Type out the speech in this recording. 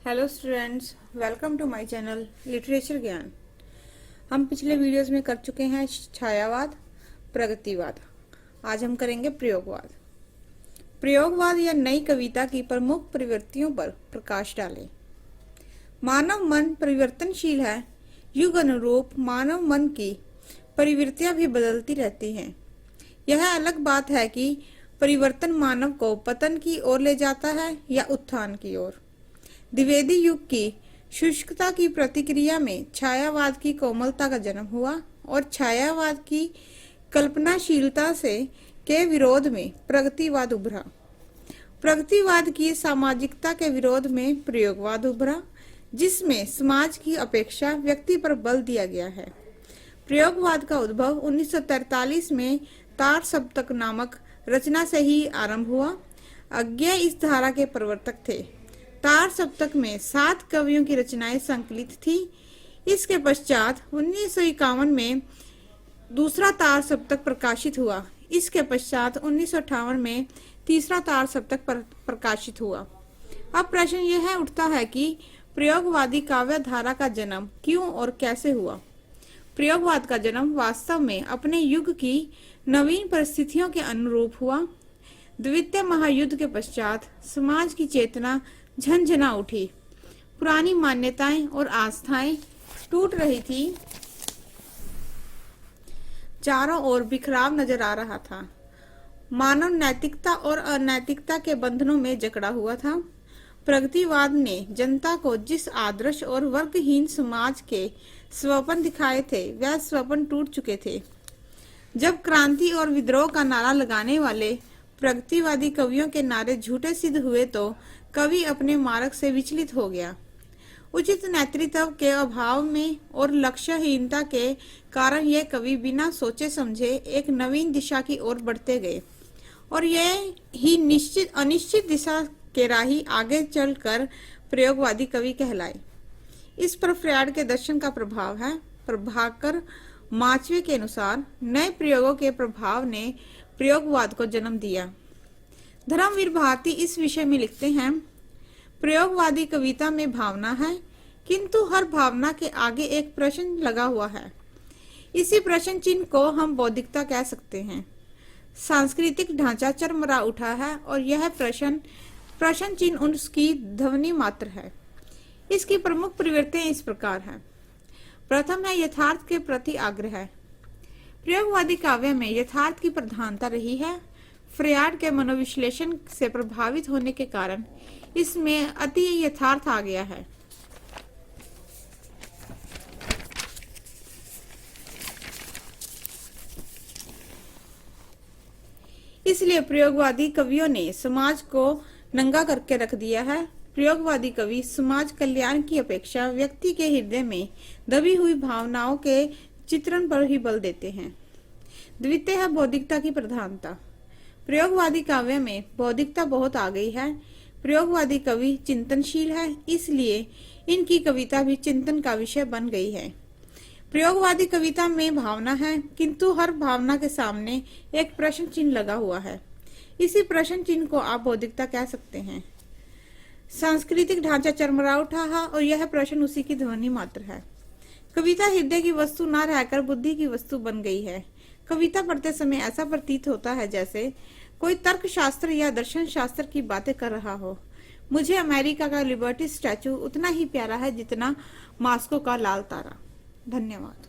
Hello students, welcome to my channel Literature Gyan. हम पिछले videos में कर चुके हैं छायावाद, प्रगतिवाद। आज हम करेंगे प्रयोगवाद। प्रयोगवाद या नई कविता की प्रमुख प्रवृत्तियों पर प्रकाश डालें। मानव मन परिवर्तनशील है। युग अनुरूप मानव मन की प्रवृत्तियां भी बदलती रहती हैं। यह अलग बात है कि परिवर्तन मानव को पतन की ओर ले जाता है या उत्थान की ओर। द्विवेदी युग की शुष्कता की प्रतिक्रिया में छायावाद की कोमलता का जन्म हुआ और छायावाद की कल्पनाशीलता से के विरोध में प्रगतिवाद उभरा। प्रगतिवाद की सामाजिकता के विरोध में प्रयोगवाद उभरा, जिसमें समाज की अपेक्षा व्यक्ति पर बल दिया गया है। प्रयोगवाद का उद्भव 1943 में तार सप्तक नामक रचना से ही आरंभ हुआ। अज्ञेय इस धारा के प्रवर्तक थे। तार सप्तक में 7 कवियों की रचनाएं संकलित थी। इसके पश्चात 1951 में दूसरा तार सप्तक प्रकाशित हुआ। इसके पश्चात 1958 में तीसरा तार सप्तक प्रकाशित हुआ। अब प्रश्न यह उठता है कि प्रयोगवादी काव्य धारा का जन्म क्यों और कैसे हुआ। प्रयोगवाद का जन्म वास्तव में अपने युग की नवीन परिस्थितियों के अनुरूप हुआ। द्वितीय महायुद्ध के पश्चात समाज की चेतना झंझना उठी। पुरानी मान्यताएं और आस्थाएं टूट रही थी। चारों ओर बिखराव नजर आ रहा था। मानव नैतिकता और अनैतिकता के बंधनों में जकड़ा हुआ था। प्रगतिवाद ने जनता को जिस आदर्श और वर्गहीन समाज के स्वप्न दिखाए थे, वह स्वप्न टूट चुके थे। जब क्रांति और विद्रोह का नारा लगाने वाले प्रगतिवादी कवियों के नारे झूठे सिद्ध हुए तो कवि अपने मार्ग से विचलित हो गया। उचित नेतृत्व के अभाव में और लक्ष्यहीनता के कारण ये कवि बिना सोचे समझे एक नवीन दिशा की ओर बढ़ते गए और यह ही अनिश्चित दिशा के राही आगे चलकर प्रयोगवादी कवि कहलाए। इस पर फ्रायड के दर्शन का प्रभाव है। प्रभाकर माचवे के अनुसार नए प्रयोगों के प्रभाव ने प्रयोगवाद को जन्म दिया। धर्मवीर भारती इस विषय में लिखते हैं, प्रयोगवादी कविता में भावना है, किंतु हर भावना के आगे एक प्रश्न लगा हुआ है। इसी प्रश्न चिन्ह को हम बौद्धिकता कह सकते हैं। सांस्कृतिक ढांचा चरमरा उठा है और यह प्रश्न चिन्ह उसकी ध्वनि मात्र है। इसकी प्रमुख प्रवृत्तियां इस प्रकार हैं। प्रथम है यथार्थ के प्रति आग्रह। प्रयोगवादी काव्य में यथार्थ की प्रधानता रही है। फ्रायड के मनोविश्लेषण से प्रभावित होने के कारण इसमें अति यथार्थ आ गया है। इसलिए प्रयोगवादी कवियों ने समाज को नंगा करके रख दिया है। प्रयोगवादी कवि समाज कल्याण की अपेक्षा व्यक्ति के हृदय में दबी हुई भावनाओं के चित्रण पर ही बल देते हैं। द्वितीय है बौद्धिकता की प्रधानता। प्रयोगवादी काव्य में बौद्धिकता बहुत आ गई है। प्रयोगवादी कवि चिंतनशील है, इसलिए इनकी कविता भी चिंतन का विषय बन गई है। प्रयोगवादी कविता में भावना है, किंतु हर भावना के सामने एक प्रश्न चिन्ह लगा हुआ है। इसी प्रश्न चिन्ह को आप बौद्धिकता कह सकते हैं। सांस्कृतिक ढांचा चरमरा उठा है और यह प्रश्न उसी की ध्वनि मात्र है। कविता हृदय की वस्तु न रहकर बुद्धि की वस्तु बन गई है। कविता पढ़ते समय ऐसा प्रतीत होता है जैसे कोई तर्कशास्त्र या दर्शन शास्त्र की बातें कर रहा हो। मुझे अमेरिका का लिबर्टी स्टैचू उतना ही प्यारा है जितना मास्को का लाल तारा। धन्यवाद।